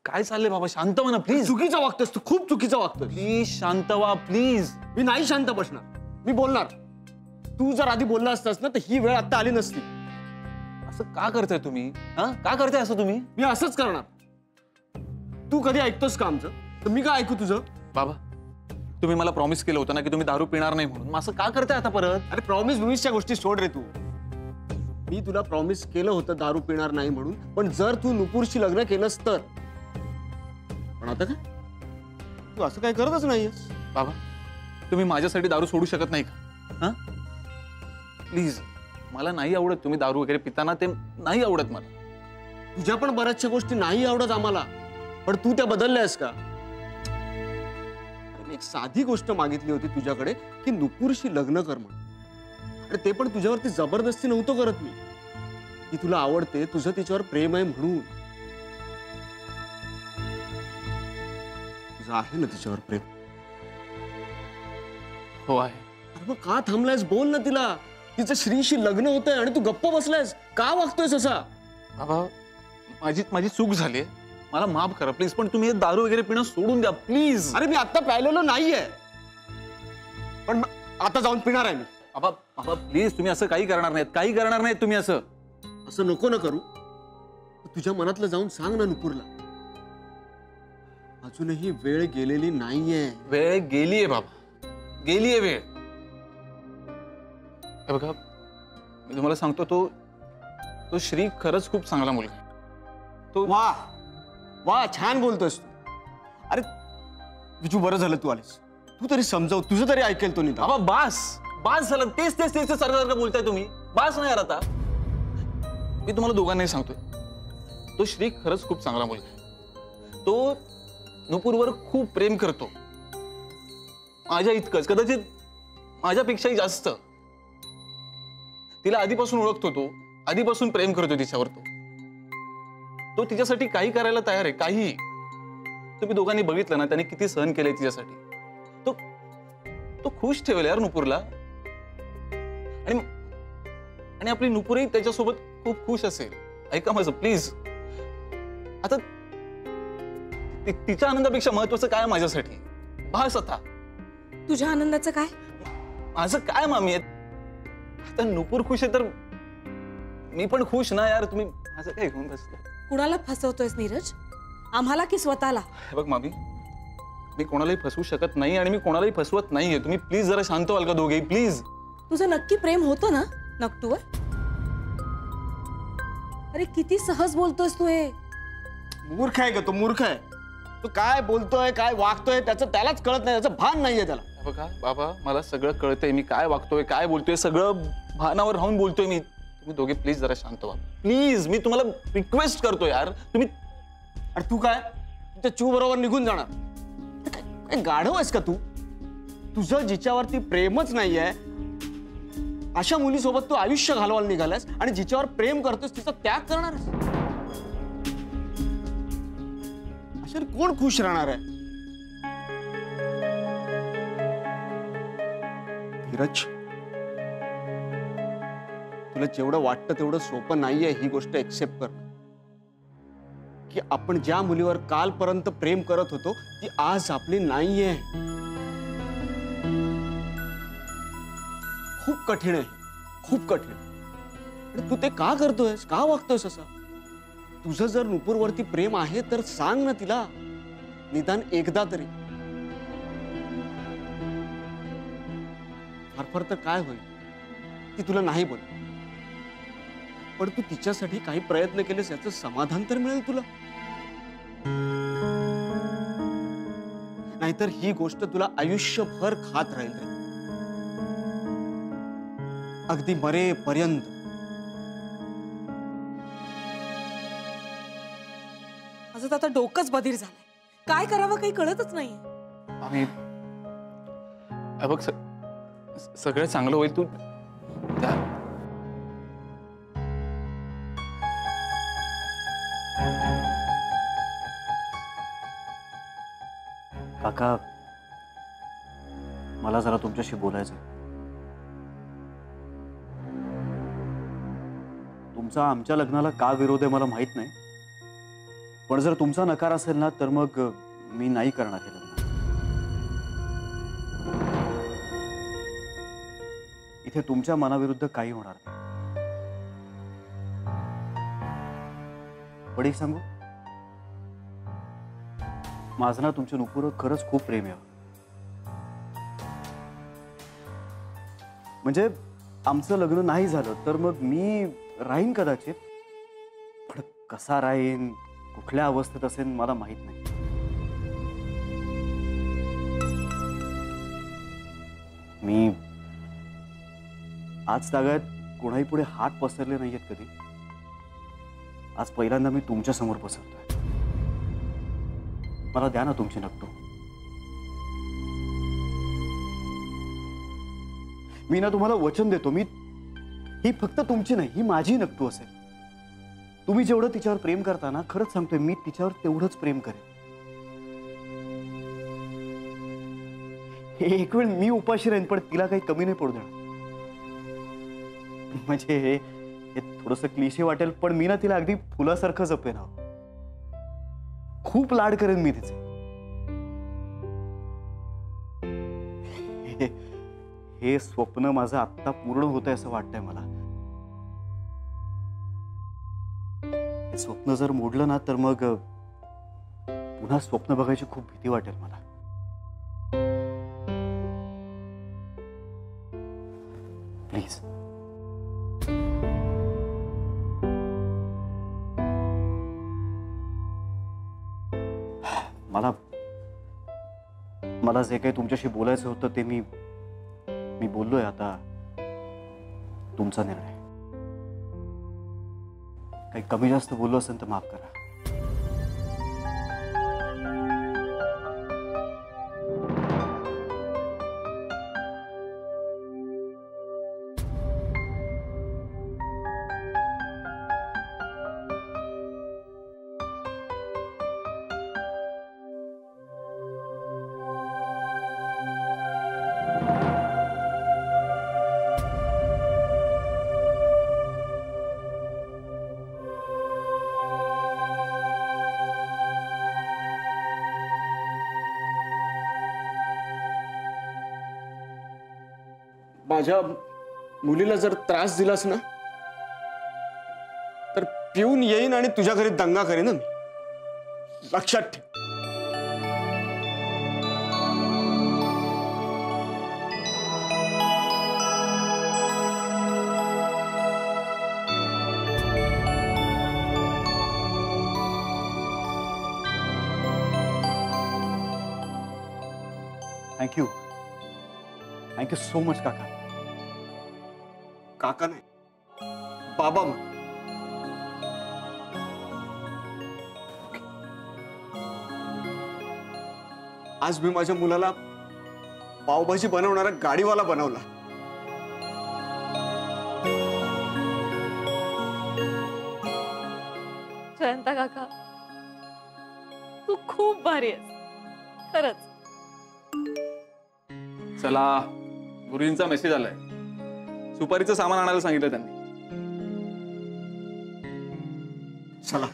काय चाललंय बाबा? शांत व्हा ना प्लीज. चुकीचं वागतोस तू, खूप चुकीचं वागतोस. प्लीज शांत व्हा प्लीज. मी नाही शांत बसणार, मी बोलणार. तू जर आधी बोलला असतास ना तर ही वेळ आता आली नसती. असं का करताय तुम्ही? हा, का करताय असं तुम्ही? मी असंच करणार. तू कधी ऐकतोस का आमचं? तर मी काय ऐकू तुझं? बाबा, तुम्ही मला प्रॉमिस केलं होतं ना की तुम्ही दारू पिणार नाही म्हणून. मग असं का करताय आता परत? अरे प्रॉमिसच्या गोष्टी सोड रे तू. मी तुला प्रॉमिस केलं होतं दारू पिणार नाही म्हणून, पण जर तू नुपूरशी लग्न केलंस तर. पण आता काय? तू असं काय करतच नाहीयेस. बाबा, तुम्ही माझ्यासाठी दारू सोडू शकत नाही का? हा, प्लीज. मला नाही आवडत तुम्ही दारू वगैरे पिताना, ते नाही आवडत मला. तुझ्या पण बऱ्याचशा गोष्टी नाही आवडत आम्हाला, पण तू त्या बदलल्यास का? एक साधी गोष्ट मागितली होती तुझ्याकडे की नुपूरशी लग्न कर म्हणून, आणि ते पण तुझ्यावरती जबरदस्ती नव्हतो करत मी. की तुला आवडते, तुझं तिच्यावर प्रेम आहे म्हणून. तुझं आहे ना तिच्यावर प्रेम? हो आहे. अरे मग का थांबलायस? बोल ना तिला. तिचं श्रीशी लग्न होतंय आणि तू गप्प बसलायस का? वागतोयस असा? बाबा, माझी चूक झाली. मला माफ करा प्लीज, पण तुम्ही दारू वगैरे पिणं सोडून द्या प्लीज. अरे मी आता प्यायलेलो नाहीये, पण आता जाऊन पिणार आहे मी. बाबा बाबा प्लीज, तुम्ही असं काही करणार नाहीत, काही करणार नाहीत तुम्ही. असं नको ना करू. तुझ्या मनातलं जाऊन सांग ना नुपूरला. अजूनही वेळ गेलेली नाहीये. वेळ गेलीये बाबा, गेलीये वेळ. बघा, मी तुम्हाला सांगतो, तो श्री खरंच खूप चांगला मुलगा आहे. तो वा वा, छान बोलतोस तू. अरे विजू, बरं झालं तू आलीस. तू तरी समजाव, तुझं तरी ऐकेल तो नाही. बाबा बास झालं. तेच सारखं बोलताय तुम्ही. बास नाही यार आता. मी तुम्हाला दोघांनाही सांगतोय, तो श्री खरंच खूप चांगला मुलगा आहे. तो नुपूरवर खूप प्रेम करतो, माझ्या इतकंच, कदाचित माझ्यापेक्षाही जास्त. तिला आधीपासून ओळखतो, तो आधीपासून प्रेम करतो तिच्यावर. तो तिच्यासाठी काही करायला तयार आहे, काही. तुम्ही दोघांनी बघितलं ना, त्याने किती सहन केलंय तिच्यासाठी. तो खुश ठेवेल यार नुपूरला. आणि आपली नुपूरही त्याच्यासोबत खूप खुश असेल. ऐका माझं प्लीज. आता तिच्या आनंदापेक्षा महत्वाचं काय माझ्यासाठी? बस आता. तुझ्या आनंदाचं काय? माझं काय मामी आहे? आता नुपूर खुश आहे तर मी पण खुश ना यार. तुम्ही माझं काय घेऊन बसता? कुणाला फसवतोयस नीरज? आम्हाला की स्वतःला? बघ मामी, मी कोणालाही फसवू शकत नाही आणि मी कोणालाही फसवत नाहीये. तुम्ही प्लीज जरा शांत व्हाल का दोघेही प्लीज? तुझं नक्की प्रेम होतं ना नकटूवर? अरे किती सहज बोलतोयस तू. हे मूर्ख आहे का तो? मूर्ख आहे तो. काय बोलतोय, काय वागतोय त्यालाच कळत नाही. त्याचं भान नाहीये त्याला. बघा बाबा, मला सगळं कळतंय. मी काय वागतोय, काय बोलतोय, सगळं भानावर राहून बोलतोय मी. तुम्ही दोघे प्लीज जरा शांत व्हा प्लीज. मी तुम्हाला रिक्वेस्ट करतो यार. तुम्ही. अरे तू काय तुझ्या चू बरोबर निघून जाणार? काय गाढव आहेस का तू? तुझं जिच्यावरती प्रेमच नाहीये अशा मुलीसोबत तू आयुष्य घालवायला निघालास, आणि जिच्यावर प्रेम करतोस तिचा त्याग करणार आहेस? अशाने कोण खुश राहणार आहे? धीरज, तुला जेवढं वाटतं तेवढं सोपं नाहीये ही गोष्ट एक्सेप्ट कर की आपण ज्या मुलीवर कालपर्यंत प्रेम करत होतो ती आज आपली नाहीये. खूप कठीण आहे, खूप कठीण. तू ते का करतोयस, का वागतोयस असा? तुझं जर नुपूरवरती प्रेम आहे तर सांग ना तिला, निदान एकदा तरी. फार तर काय होईल, ती तुला नाही बोल, पण तू तिच्यासाठी काही प्रयत्न केलेस याचं समाधान तर मिळेल तुला. नाहीतर ही गोष्ट तुला आयुष्यभर खात राहील रे, अगदी मरेपर्यंत. माझं तर आता डोकंच बधीर झालंय. काय करावं काही कळतच नाहीये. आम्ही बघ, सगळं चांगलं होईल. तू काका, मला जरा तुमच्याशी बोलायचं. तुमचा आमच्या लग्नाला का विरोध आहे मला माहित नाही, पण जर तुमचा नकार असेल ना तर मग मी नाही करणार हे लग्न. इथे तुमच्या मनाविरुद्ध काही होणार नाही. पण एक सांगू, माझं ना तुमच्या नुपूरवर खरंच खूप प्रेम आहे. म्हणजे आमचं लग्न नाही झालं तर मग मी राहीन कदाचित, पण कसा राहीन, कुठल्या अवस्थेत असेल मला माहित नाही. मी आज तागायत कोणाही पुढे हात पसरले नाहीयेत कधी. आज पहिल्यांदा मी तुमच्या समोर पसरतोय. मला द्या ना तुमची नकटू. मी ना तुम्हाला वचन देतो, मी ही फक्त तुमची नाही, ही माझी नकटू असेल. तुम्ही जेवढं तिच्यावर प्रेम करता ना, खरंच सांगतोय मी तिच्यावर तेवढंच प्रेम करेन. एक वेळ मी उपाशी राहीन पण तिला काही कमी नाही पडू देणार. म्हणजे हे थोडंसं क्लिशे वाटेल पण मी ना तिला अगदी फुलासारखं जपेन. खूप लाड करेन मी तिचे. हे स्वप्न माझं आत्ता पूर्ण होतंय असं वाटतंय मला. हे स्वप्न जर मोडलं ना तर मग पुन्हा स्वप्न बघायची खूप भीती वाटेल मला. प्लीज. मला जे काही तुमच्याशी बोलायचं होतं ते मी बोललोय. आता तुमचा निर्णय. काही कमी जास्त बोललो असेल तर माफ करा. माझ्या मुलीला जर त्रास दिलास ना तर पिऊन येईन आणि तुझ्या घरी दंगा करेन मी. लक्षात ठेव. थँक्यू. थँक्यू सो मच काका. काका नाही, बाबा म्हण. आज मी माझ्या मुलाला पावभाजी बनवणारा गाडीवाला बनवला. जयंता काका, तू खूप भारी आहेस खरंच. चला, गुरुजींचा मेसेज आलाय. सुपारीचं सामान आणायला सांगितलं त्यांनी. चला,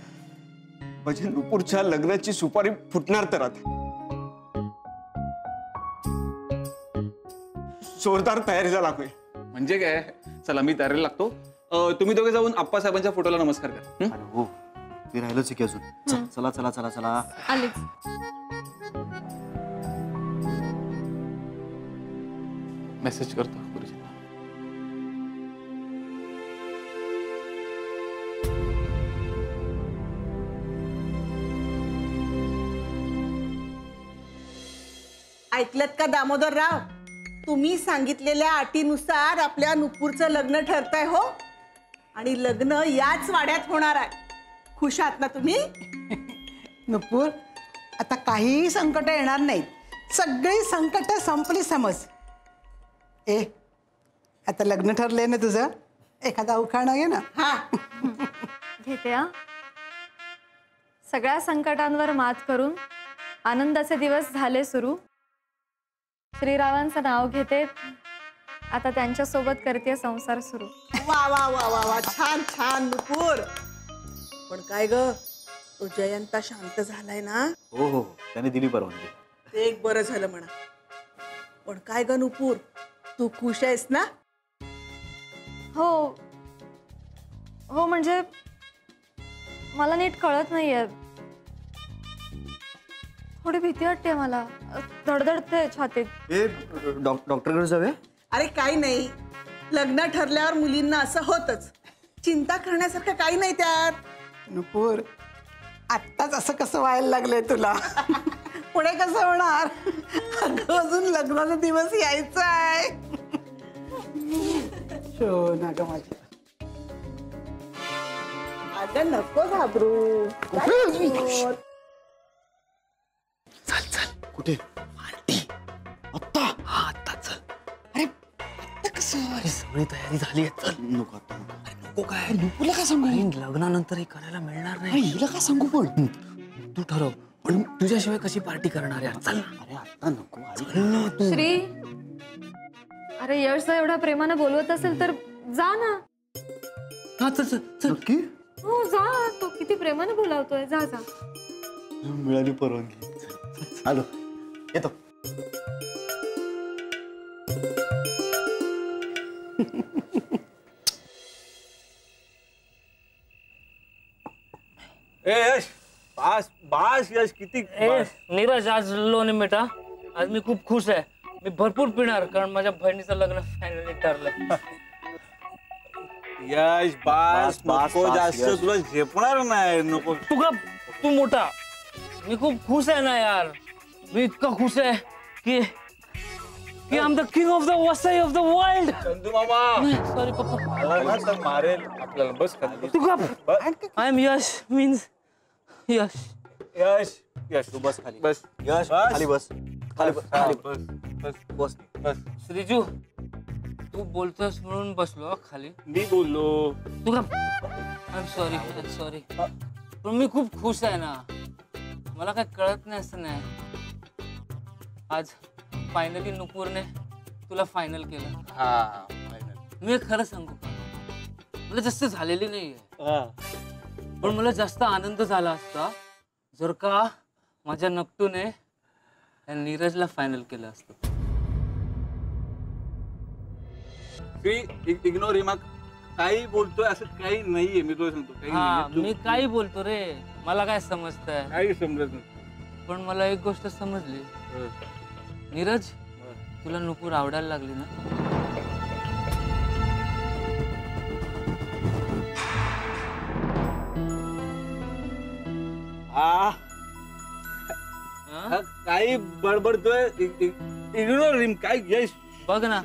म्हणजे नुपूरच्या लग्नाची सुपारी फुटणार तर आता. जोरदार तयारीला लागूया. म्हणजे काय, चला मी तयारीला लागतो. तुम्ही दोघे जाऊन आप्पासाहेबांच्या फोटोला नमस्कार करा. अरे हो, ते राहिलंच की अजून. चला चला चला चला. आलीच. मेसेज करतो गुरुजींना. ऐकलत का दामोदरराव? तुम्ही सांगितलेल्या अटीनुसार आपल्या नुपूरचं लग्न ठरतंय हो. आणि लग्न याच वाड्यात होणार आहे. खुश आहात ना तुम्ही? नुपूर, आता काहीही संकट येणार नाहीत. सगळी संकट संपली समज. आता लग्न ठरलंय ना तुझं? एखादा उखाणा घे ना. हा, घेते. सगळ्या संकटांवर मात करून आनंदाचे दिवस झाले सुरू. श्रीरावांचं नाव घेते, आता त्यांच्या सोबत करते संसार सुरू. वा वा वा वा वा, छान छान नुपूर. पण काय ग, तो जयंता शांत झालाय ना, हो हो त्याने दिली परवानगी. ते एक बरं झालं म्हणा. पण काय ग नुपूर, तू खुश आहेस ना? हो हो म्हणजे मला नीट कळत नाहीये. थोडी भीती वाटते मला, धडधडते छातीत. डॉक्टरकडे जाऊया. अरे काही नाही, लग्न ठरल्यावर मुलींना असं होतच. चिंता करण्यासारखं काही नाही त्यात. नुपूर, आत्ताच असं कसं व्हायला लागलंय तुला? पुढे कसं होणार? अगं, अजून लग्नाचा दिवस यायचा आहे. शोना गं माझी. अगं नको घाबरू. काय होत? कुठे? आत्ता? हा आत्ता चल. अरे आत्ता कसं? अरे सगळी तयारी झाली आहे, चल. नको आता नको. अरे नको काय? नुपूरला काय सांगू? लग्नानंतर हे करायला मिळणार नाही. हिला काय सांगू? पण तू ठरव. पण तुझ्याशिवाय कशी पार्टी करणार यार? चल. अरे आता नको. चल ना तू. श्री, अरे यश जर एवढ्या प्रेमाने बोलवत असेल तर जा ना. हा चल चल चल. नक्की? हो जा, तो किती प्रेमाने बोलावतोय. जा जा. मिळाली परवानगी. आलो, येतो. यश बास बास यश किती नीरज, आज लोणी मिठा. आज मी खूप खुश आहे. मी भरपूर पिणार, कारण माझ्या बहिणीचं लग्न फायनली ठरलंय. यश बास नको जास्त, तुला झेपणार नाही. नको तू मोठा. मी खूप खुश आहे ना यार. मी इतका खुश आहे की I am the king of the Vasai of the world. Chandu मामा सॉरी पप्पा. मारेल आपल्याला. बस खाली. तू गप. आय एम यश मीन्स यश. यश यश तू बस खाली. बस यश खाली बस. खाली बस. बस बस बस. श्रीजू, तू बोलतोस म्हणून बसलो खाली. मी बोललो. तू गप. I am sorry. पण मी खूप खुश आहे ना. मला काय कळत नाही असं नाही. आज फायनली नुपूरने तुला फायनल केलं. हा फायनल. मी खरं सांगू का, मला जास्त झालेली नाहीये. पण मला जास्त आनंद झाला असता जर का माझ्या नकटूने नीरजला फायनल केलं असतं. इग्नोर हिम. काही बोलतोय असं काही नाहीये. मी तुला सांगतो काही हा, नाहीये. मी काही बोलतो रे. मला काय समजतंय. काही समजत नाही. पण मला एक गोष्ट समजली. नीरज, तुला नुपूर आवडायला लागली ना? काही बडबडतोय. इग्नोर हिम. काय यश बघ ना,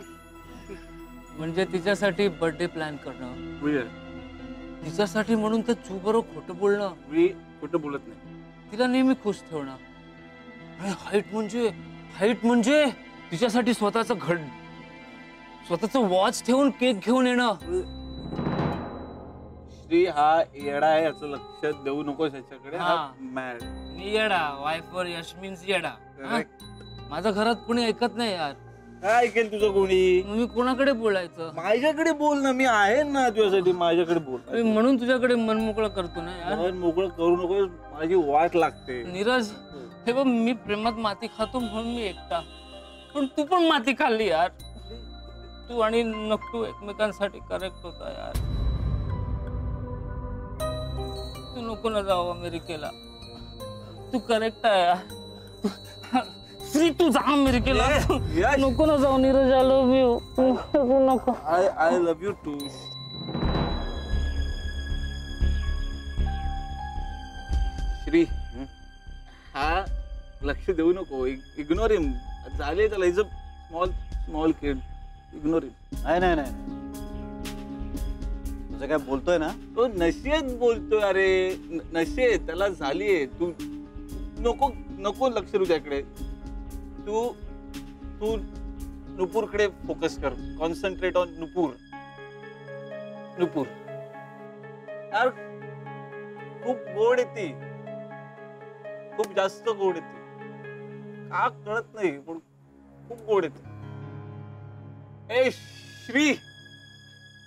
म्हणजे तिच्यासाठी बर्थडे प्लॅन करणं, तिच्यासाठी म्हणून तर चुबरोबर खोटं बोलणं. मी खोटं बोलत नाही. तिला नेहमी खुश ठेवणं. आणि हाईट म्हणजे तिच्यासाठी स्वतःचं वॉच ठेवून केक घेऊन येणं. श्री हा येडा आहे, याचं लक्ष देऊ नकोस याच्याकडे. मी येडा. वाईफ वर यश मीन्स येडा. माझ्या घरात कोणी ऐकत नाही यार. काय ऐकेल तुझं कोणी? मी कोणाकडे बोलायचं? माझ्याकडे बोल ना. मी आहे ना तुझ्यासाठी. माझ्याकडे बोल. म्हणून तुझ्याकडे मन मोकळं करतो ना यार. मन मोकळं करू नकोस. माझी वाट लागते. नीरज, हे बघ, मी प्रेमात माती खातो म्हणून मी एकटा. पण तू पण माती खाल्ली यार. तू आणि नकटू एकमेकांसाठी करेक्ट होता यार. तू नको ना जाऊ अमेरिकेला. तू करेक्ट आहे यार. श्री, तू जा अमेरिकेला. नको ना जाऊ नीरज. I love you. तू नको. I love you too. Shri, हा लक्ष देऊ नको. Ignore him. झाले त्याला. Is a small kid. Ignore him. नाही तुझं काय बोलतोय ना? तो नशेत बोलतोय. अरे नशेत त्याला झालीये. तू नको लक्ष देऊ त्याकडे. तू नुपूरकडे फोकस कर. कॉन्सन्ट्रेट ऑन नुपूर. यार खूप गोड येते. खूप जास्त गोड येते. का कळत नाही पण खूप गोड येते. ए Shri,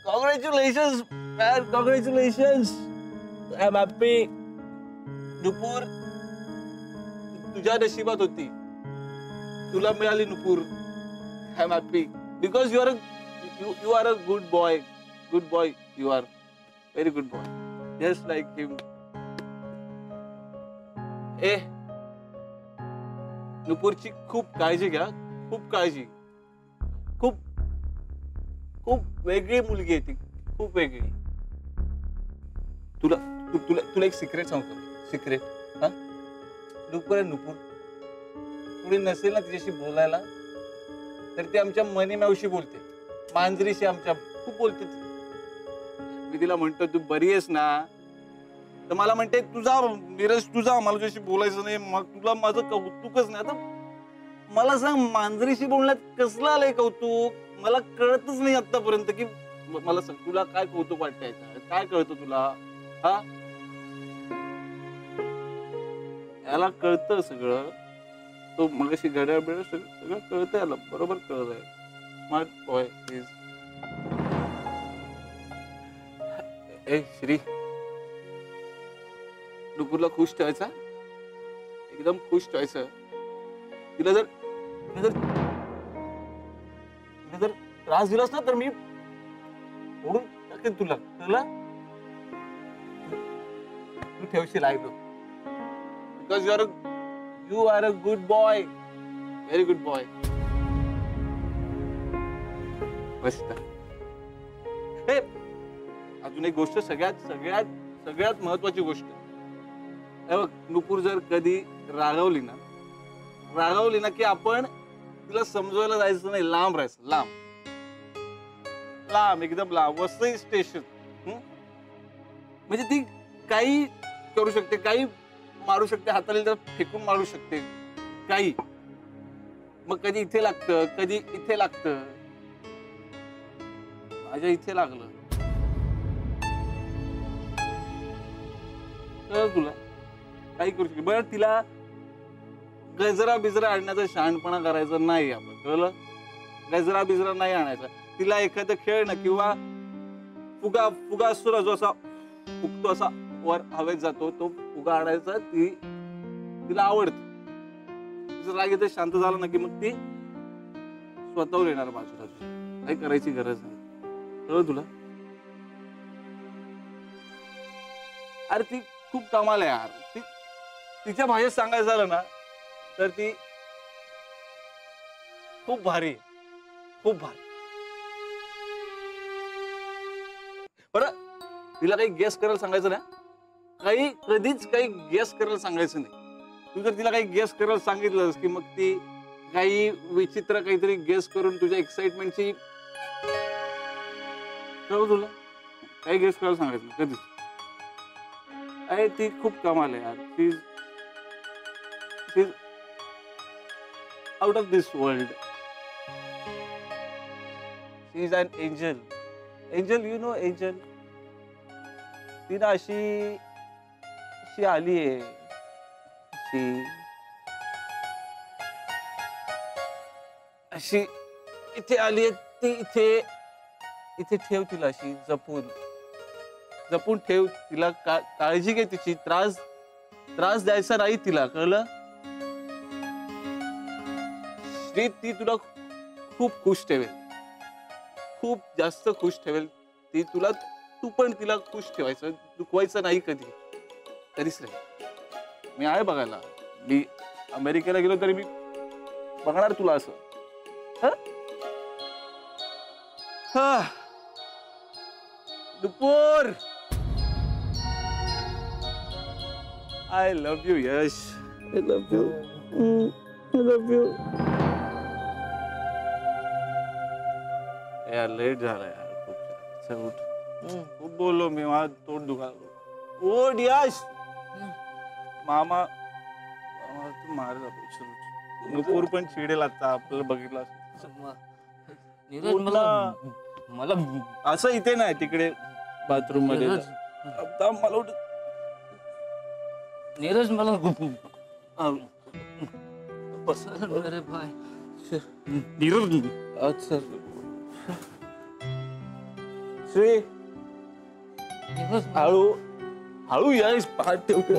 congratulations man. Congratulations. I am happy. Nupur तुझ्या नशिबात होती, तुला मिळाली Nupur. I am happy because you are a good boy you are very good boy just like him. ए नुपूरची खूप काळजी घ्या, खूप काळजी. खूप खूप वेगळी मुलगी आहे ती, खूप वेगळी. तुला तुला तुला एक सिक्रेट सांगतो, सिक्रेट. हा नुपूर आहे नुपूर, थोडी नसेल ना तिच्याशी बोलायला तर ती आमच्या मनी मावशी बोलते, मांजरीशी आमच्या खूप बोलते ती. मी तिला म्हणतो तू बरी आहेस ना, तर मला म्हणते तुझा नीरज तुझा मला तुझ्याशी बोलायचं नाही, मग तुला माझं कौतुकच नाही. आता मला सांग मांजरीशी बोलण्यात कसलं आलंय कौतुक, मला कळतच नाही आतापर्यंत. की मला सांग तुला काय कौतुक वाटायचं, काय कळतं तुला? हा याला कळतं सगळं, तो मगाशी घड्याळ बिळ सगळं कळतं याला, बरोबर कळत आहे. Smart boy please. ए श्री, नुपूरला खुश ठेवायचा, एकदम खुश ठेवायचं. तिला जर त्रास दिलास ना तर मी ओढून टाकेन तुला. तू ठेवशील ऐकतो, because you are a good boy, very good boy. मस्त. हे अजून एक गोष्ट, सगळ्यात सगळ्यात सगळ्यात महत्वाची गोष्ट. नुपूर जर कधी रागवली ना की आपण तिला समजवायला जायचं नाही, लांब राहायचं, लांब लांब एकदम लांब. वसई स्टेशन. म्हणजे ती काही करू शकते, काही मारू शकते, हाताला तर फेकून मारू शकते काही. मग कधी इथे लागतं, कधी इथे लागतं. माझ्या इथे लागलं तुला काही करू शकते. बरं तिला गजरा बिजरा आणण्याचा शहाणपणा करायचा नाही आपण, कळलं? गजरा बिजरा नाही आणायचा. तिला एखादा खेळ ना किंवा फुगा असतो ना, जो असा फुगतो, असा वर हवेत जातो, तो फुगा आणायचा. तिला आवडतं. तिचं राग येते, शांत झालं ना की मग ती स्वतःवर येणार बाजूला, काही करायची गरज नाही. कळलं तुला? अरे ती खूप कमाल आहे यार. तिच्या भाषेत सांगायचं झालं ना तर ती खूप भारी, खूप भारी. बरं तिला काही गेस करायला सांगायचं ना, कधीच काही गेस करायला सांगायचं नाही. तू जर तिला काही गेस करायला सांगितलंस की मग ती काही विचित्र काहीतरी गेस करून तुझ्या एक्साइटमेंटची, तुला काही गेस करायला सांगायचं नाही कधीच. अरे ती खूप कमाल आहे यार. ती out of this world. She is an angel. Angel, you know angel. ती ना अशी आली आहे, अशी इथे आली आहे. ती इथे ठेव तिला, अशी जपून ठेव तिला. काळजी घे तिची, त्रास द्यायचा नाही तिला, कळलं? श्री ती तुला खूप खुश ठेवेल, खूप जास्त खुश ठेवेल ती तुला. तू पण तिला खुश ठेवायचं, दुखवायचं नाही कधीच नाही. मी आहे बघायला. मी अमेरिकेला गेलो तरी मी बघणार तुला असं. Nupur, I love you Yash, I love you, I love you. यार लेट झाला यार, खूप. उठ, खूप बोललो मी, माझं तोंड दुखायला. ओढ यश. मामा तू मार. नुपूर पण चिडेल आता आपल्याला बघितलं. मला असं इथे नाही, तिकडे बाथरूम मध्ये. मला उठ नीरज, मला अरे भाई नीरज. अच्छा श्री, हळू हळू यश, पाठ ठेवतो.